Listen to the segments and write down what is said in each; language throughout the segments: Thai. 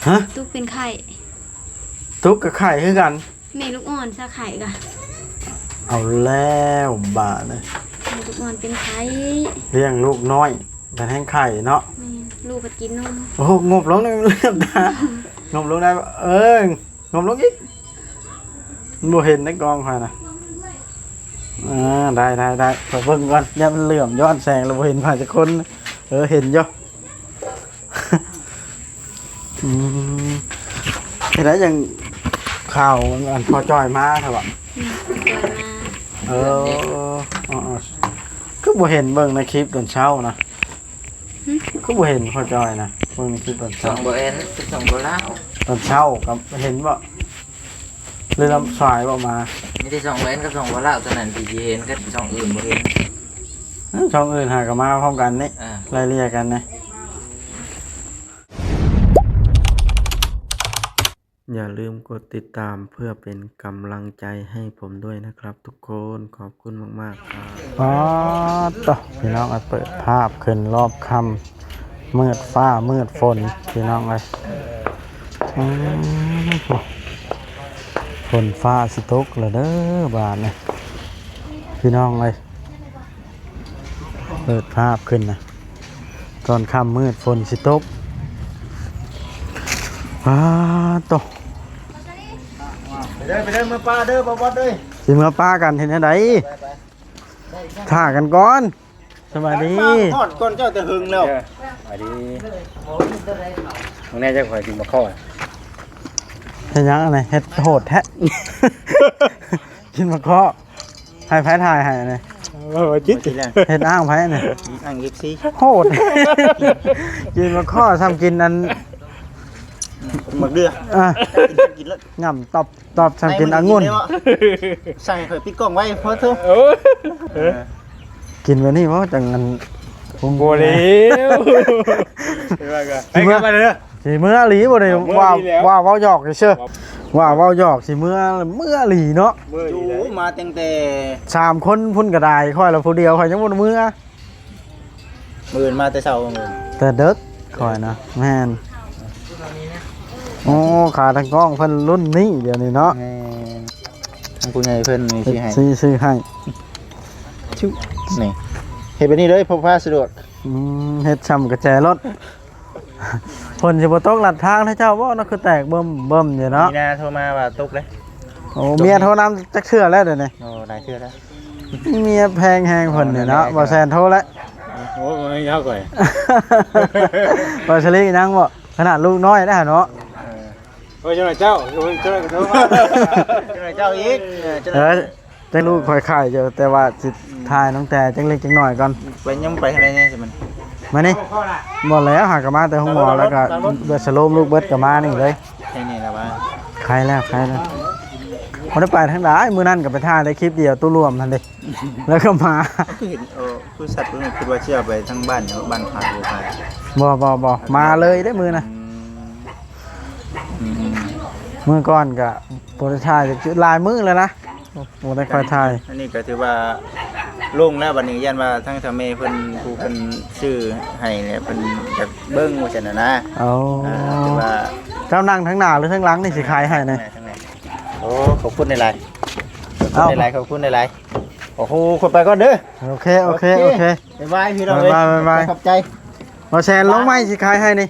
ฮะตุ๊กเป็นไข่ตุ๊กกับไข่คือกันแม่ลูกอ่อนซะไข่กะเอาแล้วบาเลยแม่ลูกอ่อนเป็นไข่เลี้ยงลูกน้อยเป็นแห้งไข่เนาะแม่ลูกก็กินนมโอ้งบลงเลยเลือดตางบลงได้งบลงอีกบ่เห็นในกองค่ะนะได้ขอเบิ่งก่อนอย่ามันเหลื่อมย้อนแสงเราบ่เห็นผ่านจากคนเห็นอยู่เห็นแล้วยังข่าวอันพอจอยมาเถอะวะก็บ่เห็นเบิ่งในคลิปตอนเช้านะก็บ่เห็นพอจอยนะเบิ่งในคลิปตอนเช้า2 บ่เอ็น2 บ่ลาวตอนเช้ากับเห็นบ่เลยลำสายออกมามีแต่2 บ่เอ็นกับ2 บ่ลาวเท่านั้นที่เห็นกับ2อื่นบ่เห็นช่องอื่นหากันมาพร้อมกันนี่ไล่เรียกกันนะอย่าลืมกดติดตามเพื่อเป็นกำลังใจให้ผมด้วยนะครับทุกคนขอบคุณมากๆครับต่อพี่น้องมาเปิดภาพขึ้นรอบค่ำมืดฟ้ามืดฝนพี่น้องเลยฝนฟ้าสิตกเลยเด้อบาดเนี่ยพี่น้องเลยเปิดภาพขึ้นนะตอนค่ำมืดฝนสิตกตกไปเด้อเมื่อป้าเด้อบ่บ่เด้อสิเมื่อป้ากันเห็นอะไรถ่ากันก่อนสวัสดีฮอดก่อนเจ้าจะหึงแล้วสวัสดีมึงแน่จะคอยกินมะข้อเห็นยังอะไรเฮ็ดโหดแท้กินมะข้อให้แพ้ถ่ายให้อะไรจิ๊ดเฮ็ดอ้างแพ้เนี่ยอ้างยิบซีโหดกินมะข้อทำกินอันหมักเดือกินแล้วง่ำตอบทำกินองุ่นสั่งเคยปิดกล้องไว้เพราะเธอกินวันนี้เพราะจังงันผมโบเลี้ยวไปกันไปเลยสิเมื่อหลีบ่ได้ว่าเว้าหยอกเชื่อว่าเว้าหยอกสิเมื่อหลีเนาะอยู่มาตั้งแต่3คนพุ่นกระไดค่อยละผู้เดียวค่อยยังบ่เมื่อมื้อมาแต่เช้ามื้อแต่ดึกค่อยนะแม่นโอ้ขาทางกล้องเพิ่นรุ่นนี้เดี๋ยวนี้เนาะทางผู้ใหญ่เพิ่นมีสิให้ซื้อให้ชุนี่เฮ็ดแบบนี้เลยพกพาสะดวกเฮ็ดซ้ำกระแจรถเพิ่นสิบ่ตกลัดทางให้เจ้าบ่เนาะคือแตกเบิ่มอยู่เนาะมีนาโทรมาว่าตกเลยโอ้เมียโทรนำจักเทื่อแล้วเดี๋ยวนี้โอ้หลายเทื่อแล้วเมียแพงแฮงเพิ่นนี่เนาะบ่แซนโทรแล้วโอ้ยยาวก่อยบ่สลิยังบ่ขนาดลูกน้อยได้เนาะโอ้ยเจ้าเจ้าโทรมาเจ้าอีกจังลูกค่อยขายอยู่แต่ว่าสิถ่ายน้องแต่จังเล็กจังน้อยก่อนไปยังไปทางไหนนี่สิมันมานี่หมดแล้วหากมาแต่ห้องหมอแล้วก็เบิดสโลมลูกเบิดก็มานี่เลยแค่นี้แหละว่าใครแล้วบ่ได้ไปทางใดมื้อนั้นก็ไปถ่ายได้คลิปเดียวตู้รวมนั่นเด้แล้วก็มาคือเห็นคือสัตว์ตัวนี้คิดว่าเชื่อไปทางบ้านบ้านขาดบ่ไปบ่มาเลยได้มื้อนะมื้อก่อนก็บ่ได้ถ่ายหลายมื้อแล้วนะบ่ได้ค่อยถ่ายอันนี้ก็ถือว่าลงแล้วบัดนี้ยันว่าทั้งทำเมเพิ่นผู้เพิ่นชื่อให้เนี่ยเพิ่นจะเบิ่งว่าซั่นน่ะถือว่าเจ้านั่งทั้งหน้าหรือทั้งหลังนี่สิขายให้นี่โอ้ขอบคุณหลายๆขอบคุณหลายๆโอ้โหคนไปก่อนเด้อโอเคบ๊ายบายพี่น้องเอ้ยบ๊ายขอบใจบ่แซนลงไหมสิขายให้นี่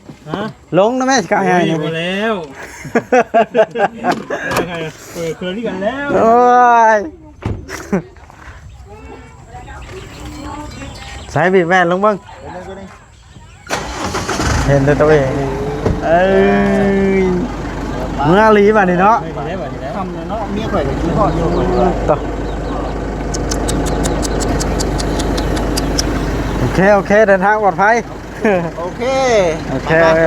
ลงนะแม่สิขายให้นี่บ่แล้วเคยนี่กันแล้วโอ้ยใส่บีบแม่ลงเบิ่งเห็นแต่ตัวเองเมื่อลีบัดนี้เนาะทำเนาะเมียข่อยก็กินฮอดอยู่ต่อโอเคเดินทางปลอดภัยโอเค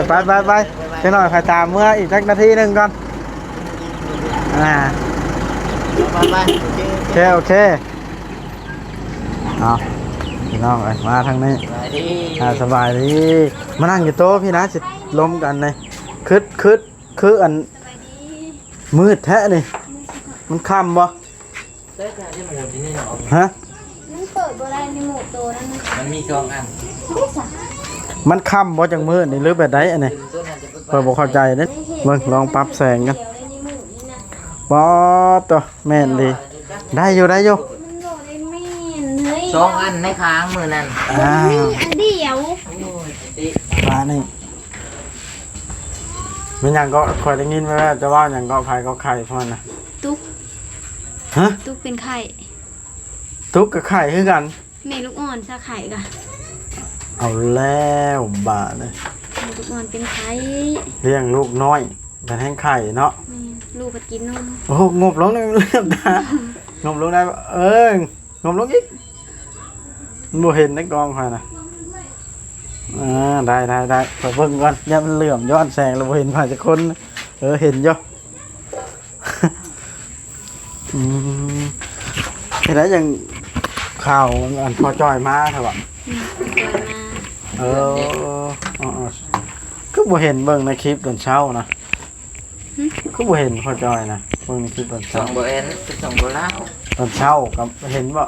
ไปจะหน่อยไปตามเมื่ออีกสักนาทีนึงก่อนไปโอเคเอาพี่น้องมาทางนี้สบายดีมานั่งอยู่โต๊ะพี่นะสิล้มกันเลยคืออันมืดแท้นี่มันค่ำบ่ฮะมันเปิดบ่ได้ในหมู่โตนั่นมันมี2 อันมันค่ำบ่จังมืดนี่หรือแบบใดอันนี้ อยบ่เข้าใจเด้เบิ่งลองปรับแสงกัน เดี๋ยวเลยในหมู่นี่นะ บ่ตัวแม่นดีได้อยู่ได้อยู่ มันโดดได้แม่นเฮ้ย สองอันในค้างมือนั่น อ้าว นี่อันเดียว มานี่มันหยังก็คอยได้ยินไว้ว่าจะว่าหยังก็ไผก็ไข่พอนะ ตุ๊ก ฮะ ตุ๊กเป็นไข่ ทุกข์กับไข่คือกัน แม่ลูกอ่อนซะไข่กะ เอาแล้วบาดเลย แม่ลูกอ่อนเป็นไข่ เลี้ยงลูกน้อยแต่แห้งไข่เนาะ แม่ลูกก็กินนม โอ้โหงบลงเลยเลือดตางบลงได้ปะงบลงอีกมันบ่เห็นในกองค่อยนะได้ไปเบิ่งก่อนอย่ามันเหลื่อมย้อนแสงแล้วบ่เห็นผ่านจากคนเห็นอยู่ เห็นแล้วยังข่าวอันพอจอยมาเถอะวะ เกิดมา ก็บ่เห็นเบิ่งในคลิปตอนเช้านะก็บ่เห็นพอจอยนะเบิ่งในคลิปตอน สอ เช้าง โบเอ็นสองโบล่า ตอนเช้ากับเห็นบ่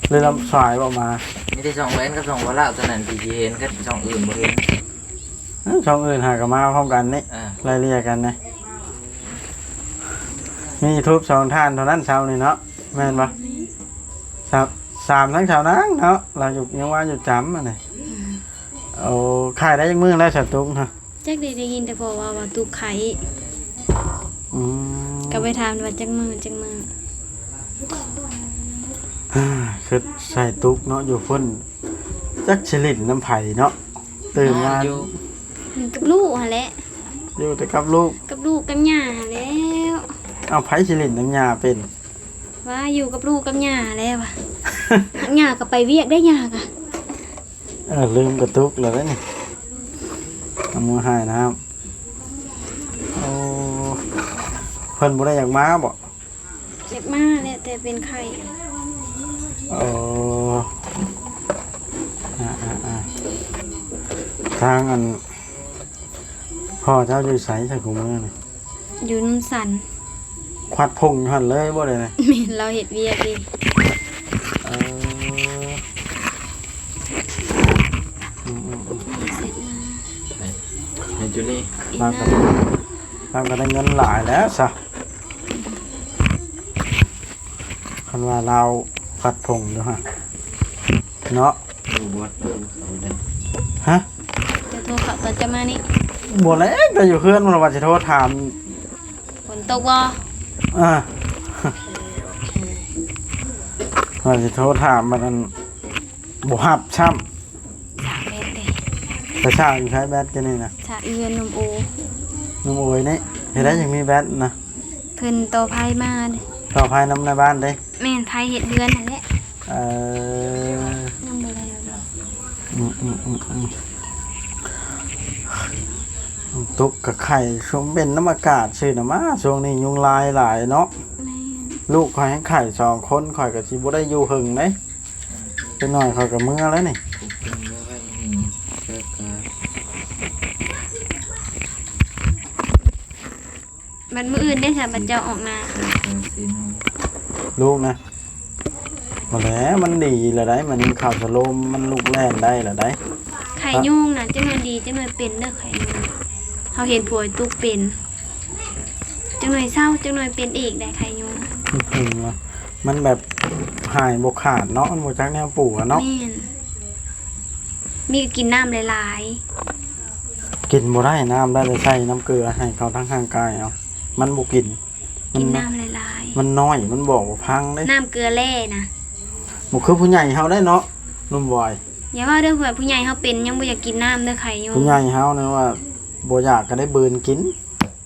เลยลำสายบ่มา ไม่ได้สองโบเอ็นกับสองโบล่าตัวนั้นที่เห็นกับสองอื่นโบเอ็น ช่องอื่นหากันมาพร้อมกันนี่ อ่า ไล่เรียกกันนะมีทูบ2ท่านเท่านั้นเช้านี่เนาะแม่นบ่สามทั้งเช้านั้นเนาะเราอยู่ยังว่าอยู่จำอ่ะนี่เอาขายได้ยังมื้อแล้วสัตว์ตุ้งฮะ แจ็คได้ยินแต่พอว่าตุ๊กไข่ อืม ก็ไปถามว่าจักมือ คือใส่ตุกเนาะอยู่พุ่นจักชลินน้ำไผ่เนาะตื่นมา อยู่ มันกับลูกหั่นแหละ อยู่แต่กับลูก กับลูกกับย่าแล้ว เอาไผ่ชลินน้ำยาเป็น ว่าอยู่กับลูกกับย่าแล้วว่ะย่าก็ไปเวียกได้ย่ากะ ลืมกระตุกแล้วนี่เอามือหายนะครับโอ้เพิ่นบ่ได้อยากมาบ่ เจ็บมากแล้วแต่เป็นไข้ โอ้ทางอันพ่อเจ้าอยู่ไสใส่กูมือนี่ อยู่นุ่นสัน ควัดพงอยู่หั่นเลยบ่ได้นะ แม่นเราเฮ็ดเวียกดี เออเสร็จมา ในจุลี่ อีก เรา ห ก็ น้า ได้เงินหลายแล้วซะคันว่าเราพัดพงอยู่ฮะเนาะ ดูบอสดูเอาได้ ฮะ จะโทรเขาตอนจะมานี่ บ่แล้วแต่อยู่เพื่อนมันว่าจะโทรถาม ฝนตกบ่ อ่า ว่าจะโทรถามมันอันบ่ฮับช้ สากแบดเด้ ำแต่ชาอยู่ใช้แบตกันนี่นะ สากเอือนนมโอ นุ่มโอยนี่เห็นได้ยังมีแบตนะ เพิ่นโตไผมาเด้ ต่อภายน้ำในบ้านเด้ แม่นไผเฮ็ดเรือนนั่นแหละ เออ ยังบ่แล้วเลย ตุกกับไข่ช่วงเป็นน้ำอากาศชื่อนะมาช่วงนี้ยุงลายหลายเนาะ แม่น ลูกคอยให้ไข่2 คนคอยกับชีบุได้อยู่หึงเด้เป็นหน่อยคอยกับมือแล้วนี่ กูกินแล้วก็มีเลิกกัน มันมื้ออื่นได้ค่ะบัดเจ้าออกนา ซีโน่ ลูกนะมาแล้วมันดีเลยได้มันข่าวสโลมมันลูกแล่นได้เหรอได้ ไข่ยุงน่ะจังหน่อยดีจังหน่อยเป็นเด้อไข่ยุงเฮาเห็นผัวตุกเป็นจังหน่อยเศร้าจังหน่อยเป็นอีกได้ไข่ยุง หึงว่ะมันแบบหายบกขาดเนาะมันบกจักแนวปู่อะเนาะ แม่นมีก็กินน้ำหลาย กินบ่ได้น้ำได้เลยใส่น้ำเกลือให้เขาทั้งร่างกายเอามันบ่กิน ๆ มั กิน น น้ำหลาย มันน้อยมันบอกว่าพังเด้ ๆน้ำเกลือแร่นะ บ่คือผู้ใหญ่เฮาได้เนาะนุ่มบอย อย่าว่าเด้อเผื่อผู้ใหญ่เฮาเป็นยังบ่อยากกินน้ำเด้อไข่ยุง ผู้ใหญ่เฮานะว่าบ่อยากก็ได้เบินกิน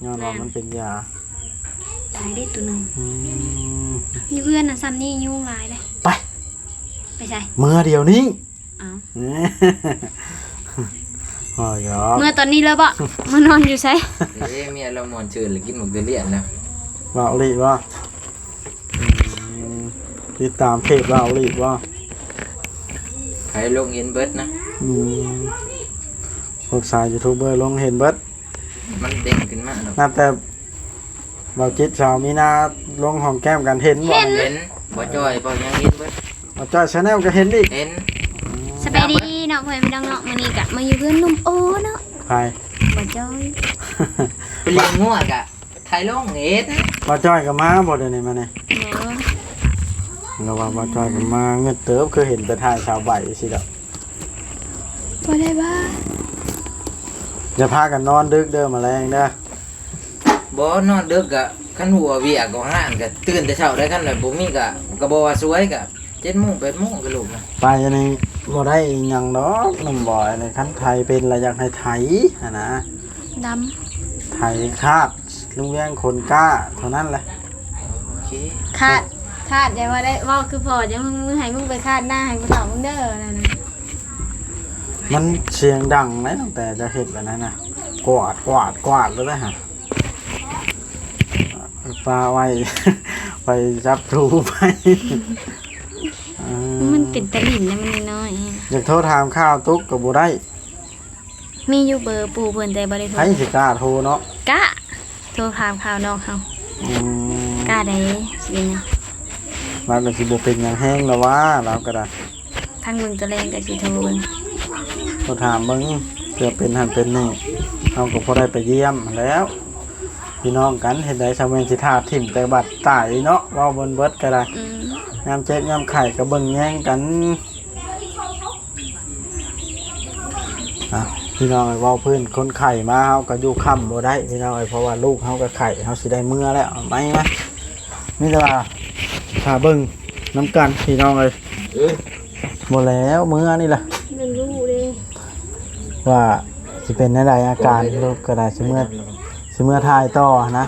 ย้อนว่ามันเป็นยา ตายได้ตัวหนึง อืม อยู่เพื่อนน่ะซ้ำนี่ยุงหลายเลย ไป ไปใส่ เมื่อเดียวนี้ อ้าว โอ้ย เมื่อตอนนี้แล้วบ่ มานอนอยู่ไส เอ้ยเมียเราหมอนเชิญหรือกินหมกเดลียนแล้ว ว่าเอาลีว่าติดตามเพจว่าเอาลีว่า ใครลงเห็นเบิร์ดนะ พวกสายยูทูบเบอร์ลงเห็นเบิด มันเด้งขึ้นมาหรอก น่าแต่เบาจิตสาวมีนาลงห้องแก้มกันเห็นบ่ เห็นบ่จอยบ่ยังเห็นเบิร์ด เอาจ้อยชาแนลก็เห็นอีก เห็น สบายดีเนาะเพื่อนพี่น้องเนาะมื้อนี้ก็มาอยู่เพื่อนหนุ่มโอเนาะ ใคร บ่จ้อย ไปเลี้ยงงัวกะไทยลงเอ็ด บ่จ้อยก็มาบ่เดี๋ยวนี้มานี่ เนาะ เราว่าบ่จ้อยก็มาเงินเติบคือเห็นไปถ่ายชาวใบสิดอก บ่ได้บ้า อย่าพากันนอนดึกเด้อแมลงเด้อ บ่นอนดึกกะคันหัวเวียกของห้านกะตื่นแต่เช้าได้คันน่ะบ่มีกะบ่ว่าสวยกะ7:00 น 8:00 นก็ลูกนะ ไปอันนี้บ่ได้อีหยังดอกน้ำบ่อยในคันไทยเป็นละอยากให้ไถหั่นนะ ด ไถคาดลุงเวียงคนกล้าเท่านั้นแหละ โอเค ำคาดอย่าว่าได้เว้าคือพออย่ามึงให้มึงไปคาดหน้าให้กูเฒ่ามึงเด้อนั่นน่ะ มันเสียงดังไหมตั้งแต่จะเห็นแบบนั้นนะกวาดแล้วนะฮะปลาไว้ ไปจับครูไป มันเป็นตะลิ่นนะมันน้อย อยากโทรถามข้าวตุ๊กกับบุได้ มีอยู่เบอร์ปู่เพิ่นแต่บ่ได้โทร ให้สิกล้าโทรเนาะ กะโทรถามข่าวน้องเขา อืม กะได้สิเนี่ย มันเป็นสิบเป็นอย่างแห้งแล้ววะเราก็ได้ ทางเบิ่งตัวแรงก็สิโทรเบิ่ง โทรถามมึงเพื่อเป็นหันเป็นนี่เราก็พอได้ไปเยี่ยมแล้ว พี่น้องกันเห็นได้ชาวเมืองสิทาถิ่มแต่บัดตายเนาะเว่าบนเบิดก็ได้ ยามเจ็บยามไข่ก็เบิ่งแย่งกันพี่น้องไอ้เว้าพื้นคนไข่มาเฮาก็อยู่ค่ำบ่ได้พี่น้องไอ้เพราะว่าลูกเฮาก็ไข่เฮาสิได้มื้อแล้วเอาไหมนะมีแต่ว่าถ้าเบิ่งน้ำกันพี่น้องเอ้ยบ่แล้วมื้อนี่ล่ะ เบิ่งรู้เด้ ว่าสิเป็นจังไดอาการลูกก็ได้สิเมื่อถ่ายต่อนะ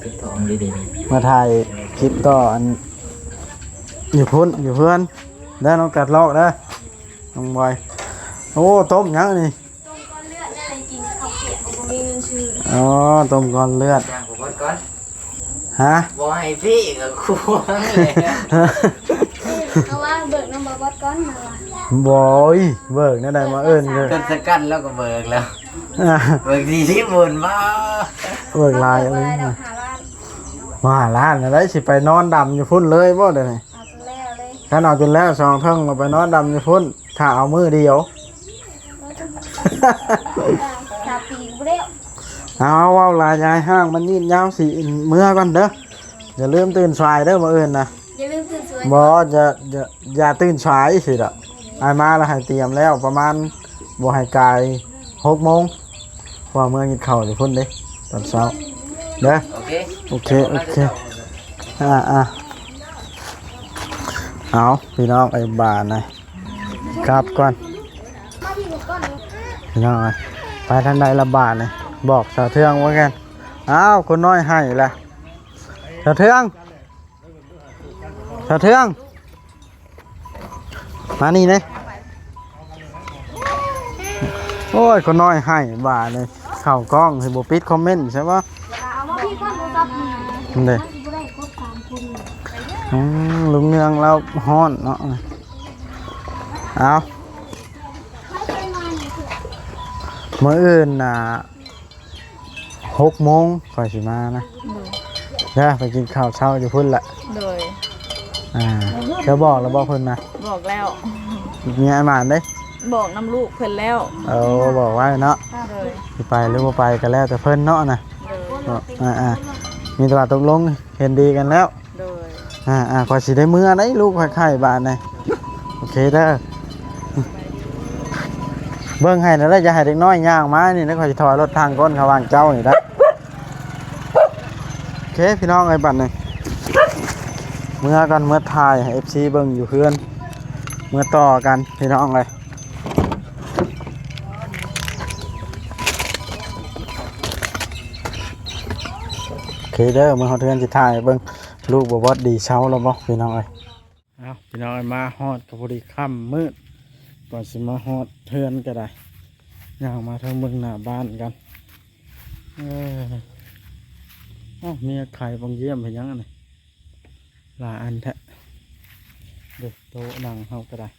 ติดต่อดี เมื่อถ่ายคลิปต่ออันอยู่พุ่นอยู่เพื่อนได้น้องกัดลอกได้น้องบอยโอ้ต้มยังนี่ ต้มก้อนเลือดได้อะไรกินข้าวเปียกบ่มีเงินซื้อ อ๋อต้มก้อนเลือด ๆจ้างผมไว้ก่อน ฮะ บ่ให้พี่ก็ควงเลย เอาว่าเบิกน้ำบ่บอดก้อนมาว่ะ บอยเบิกนั่นได้มาเอิ้นเลย เกินสกัดแล้วก็เบิกแล้วเบิกทีที่บุญมา เบิกลายอะไร บ่ได้ดอ มาก หาล้าน มาล้านอะไรสิไปนอนดำอยู่พุ่นเลยบ่เดี๋ยวนี้ เอาจนแล้วเลย ถ้าเอาจนแล้วสองเท่งมาไปนอนดำอยู่พุ่นถ้าเอามือเดียว ชาปีบ่แล้ว เอาเว้าลายยายห้างมันยืดยาวสิเมื่อก่อนเด้ออย่าลืมตื่นสายเด้อมาเอิ้นนะ อย่าลืมตื่นสวย บ่อย่าตื่นสายสิดอกอายมาแล้วให้เตรียมแล้วประมาณบ่ให้กาย6 โมงเพราะว่าเมื่อกินข้าวอยู่พุ่นเด้ตอนเช้าเด้อ โอเค โอเคเอาพี่น้องไอ้บานนะกลับก่อนพี่น้องไปทางใดละบาทเลยบอกสาวเทืองว่ากันอ้าวคนน้อยให้ละสาวเทืองมานี่เลยโอ้ยคนน้อยให้บาทเลยเข้ากล้องให้บุปิดคอมเมนต์ใช่ปะ เอามาพี่ก้อนโทรศัพท์มา นั่นเลย บ่ได้ครบ3คน ลุงเนืองเราฮ้อนเนาะเอาเมื่ออื่น6 โมงก่อนสิมานะเดี๋ยวไปกินข้าวเช้าอยู่พุ่นแหละ โดย เดี๋ยวบอกแล้วบอกเพิ่นนะ บอกแล้ว มีไอ้หมานเด้ บอกน้ำลูกเพิ่นแล้ว เอาบอกไว้เนาะ โดย สิไปหรือบ่ไปก็แล้วแต่เพิ่นเนาะนะ โดย มีตลาดตกลงเห็นดีกันแล้ว โดย ก่อนสิได้มื้อได้ลูกไข่บานนะโอเคเด้อเบิ่งให้นะแล้วอย่าให้เด็กน้อยย่างมานี่แล้วค่อยสิถอยรถทางก้นเขาวางเจ้านี่ได้โอเคพี่น้องไอ้บัดนี่เมื่อกันเมื่อถ่ายให้ FC เบิ่งอยู่เพื่อนเมื่อต่อกันพี่น้องเลยโอเคเด้อมื้อเฮาเทือนสิถ่ายเบิ่งลูกบ่บ่ดีเช้าแล้วบ่พี่น้องเอ้ยเอาพี่น้องมาฮอดก็พอดีค่ำมืดก่อนสิมาฮอดเทือนก็ได้ย่างมาทางเบิ่งหน้าบ้านกันมีไข่บางเยี่ยมเห็นยังไงหลายอันแท้เด็กโต๊ะนั่งเฮาก็ได้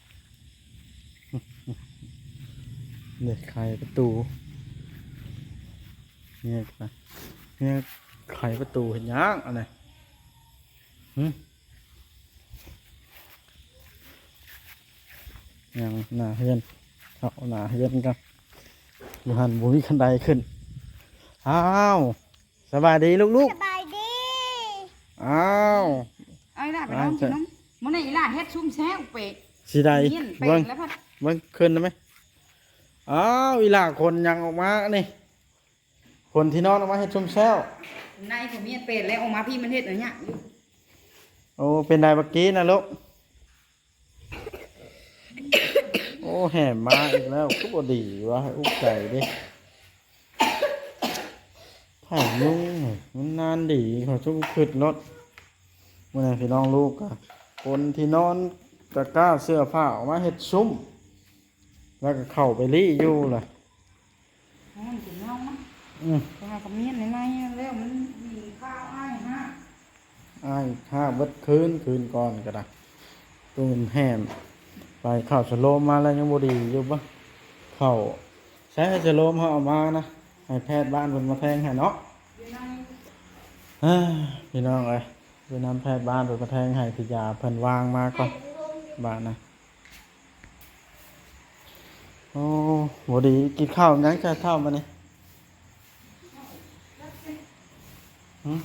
เด็กไข่ประตูเนี่ยไข่ประตูเห็นยังอันไหนยังหน้าเฮือนเขาหน้าเฮือนกัน อยู่หันบ่มีคันไดขึ้นอ้าวสบายดีลูก สบายดี ๆอ้าว เอาล่ะไปน้องกินน้ำมื้อนี้อีหล่าเฮ็ดชุ่มแซ่บเป็ด สิได้ เงี้ยเป็ เบิ่ง ดแล้วพัด เบิ่งขึ้นได้ไหมอ้าวอีหล่าคนยังออกมานี่คนที่นอนออกมาเฮ็ดชุ่มแซว ในผมเมียนเป็ดแล้วออกมาพี่มันเฮ็ดอันเนี้ย โอ้เป็นได้เมื่อกี้นะลูกโอ้แหมมาอีกแล้วก็บ่ดีวะอุกใจดิไผ่นุ่งมันนานดีขอชุบขึ้นรถเมื่อไหร่พี่น้องลูกอะคนที่นอนตะกร้าเสื้อผ้าออกมาเฮ็ดซุ้มแล้วก็เข้าไปรี่อยู่ล่ะ มันกินน้องมั้ง อืม ไปหากับเมียนในแล้วมันมีข้าวอ้ายฮะ อ้ายห้าเบิดคืนก่อนก็ได้ตูนแหมไปเข้าสโลมมาแล้วยังบ่ดีอยู่ปะเข้าใช้สโลมเขาเอามานะให้แพทย์บ้านเพิ่นมาแทงให้เนาะพี่น้องเอ้ยพี่น้ำแพทย์บ้านเพิ่นมาแทงให้พิยาเพิ่นวางมาก่อนบ้านนะโอ้บ่ดีกินข้าวยังแค่เท่ามานี่หืม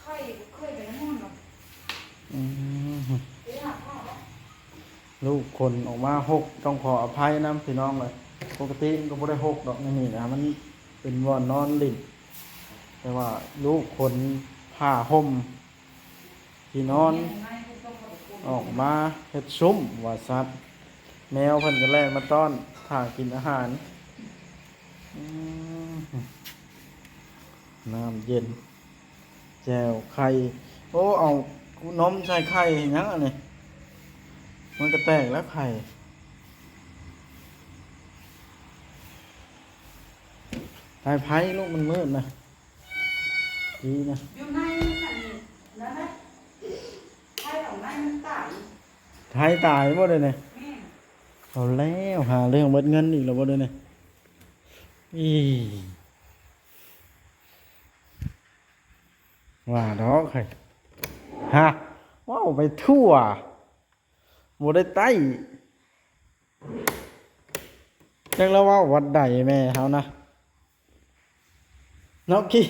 ค่อยไปน้ำมันหรอก อืมลูกคนออกมาหกต้องขออภัยนะพี่น้องเลยปกติมันก็ไม่ได้หกดอกนี่นะมันเป็นว่านอนลิ่นแต่ว่าลูกคนผ้าห่มที่นอนออกมาเฮ็ดซุ้มว่าซัดแมวเพิ่นก็แล่นมาต้อนถ่ากินอาหารอืมน้ำเย็นแจวไข่โอ้เอานมใส่ไข่ยังอันนี้มันก็แตกแล้วไข่ตายไผ่ลูกมันมืดนะดีนะ อยู่ในนั่นแล้วนะไอ้ของในมันตาย ไทยตายบ่เลยเนี่ยเอาแล้วหาเรื่องเบิดเงินอีกแล้วบ่เลยเนี่ยอีว่าดอกไข่ฮะว้าวไปทั่วบ่ได้ไต้จังแล้วว่าวัดใดแม่เฮานะนกกี้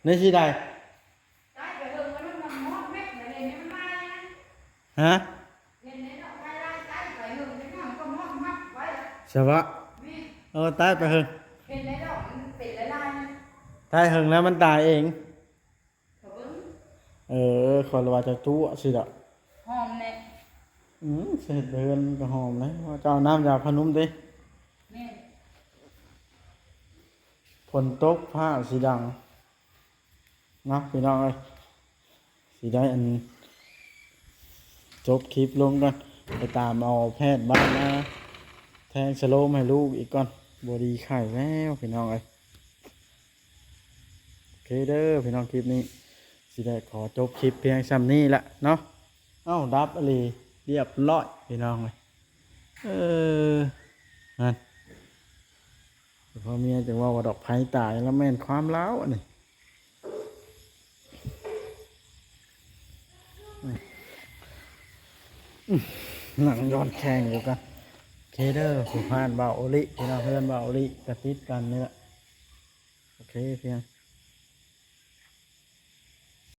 ในสิใด ตายไปเฮิงแล้วมันมอดแม่เลยเนี่ยมันมา ฮะ เห็นในดอกไม้ไล่ตายไปเฮิงในน้ำก็มอดมัดไว้ ใช่ปะตายไปเฮง เห็นในดอกมันเป็นลายๆนะ ตายเฮงแล้วมันตายเอง เขาเบิ่ง คนว่าจะจุสิดอก หอมเนี่ย เสร็จเดินก็หอมนะว่าเจ้าน้ำยาพนุ่มดิ แม่ ฝนตกผ้าสีดังนะพี่น้องเอ้ยสีได้อันจบคลิปลงก่อนไปตามเอาแพทย์บ้านนะแทงสโลมให้ลูกอีกก่อนบอดีไข่แล้วพี่น้องเอ้ยโอเคเด้อพี่น้องคลิปนี้สิได้ขอจบคลิปเพียงซ้ำนี้ละเนาะดับอะไรเรียบร้อยพี่น้องเลยนั่นพอเมียจะว่าดอกไผ่ตายแล้วแม่นความล้าวอันนี้หนังย้อนแข่งอยู่กันเคเดอร์ผู้พานบ่าวโอลิพี่น้องเพื่อนบ่าวโอลิกระติดกันนี่แหละโอเคเพียง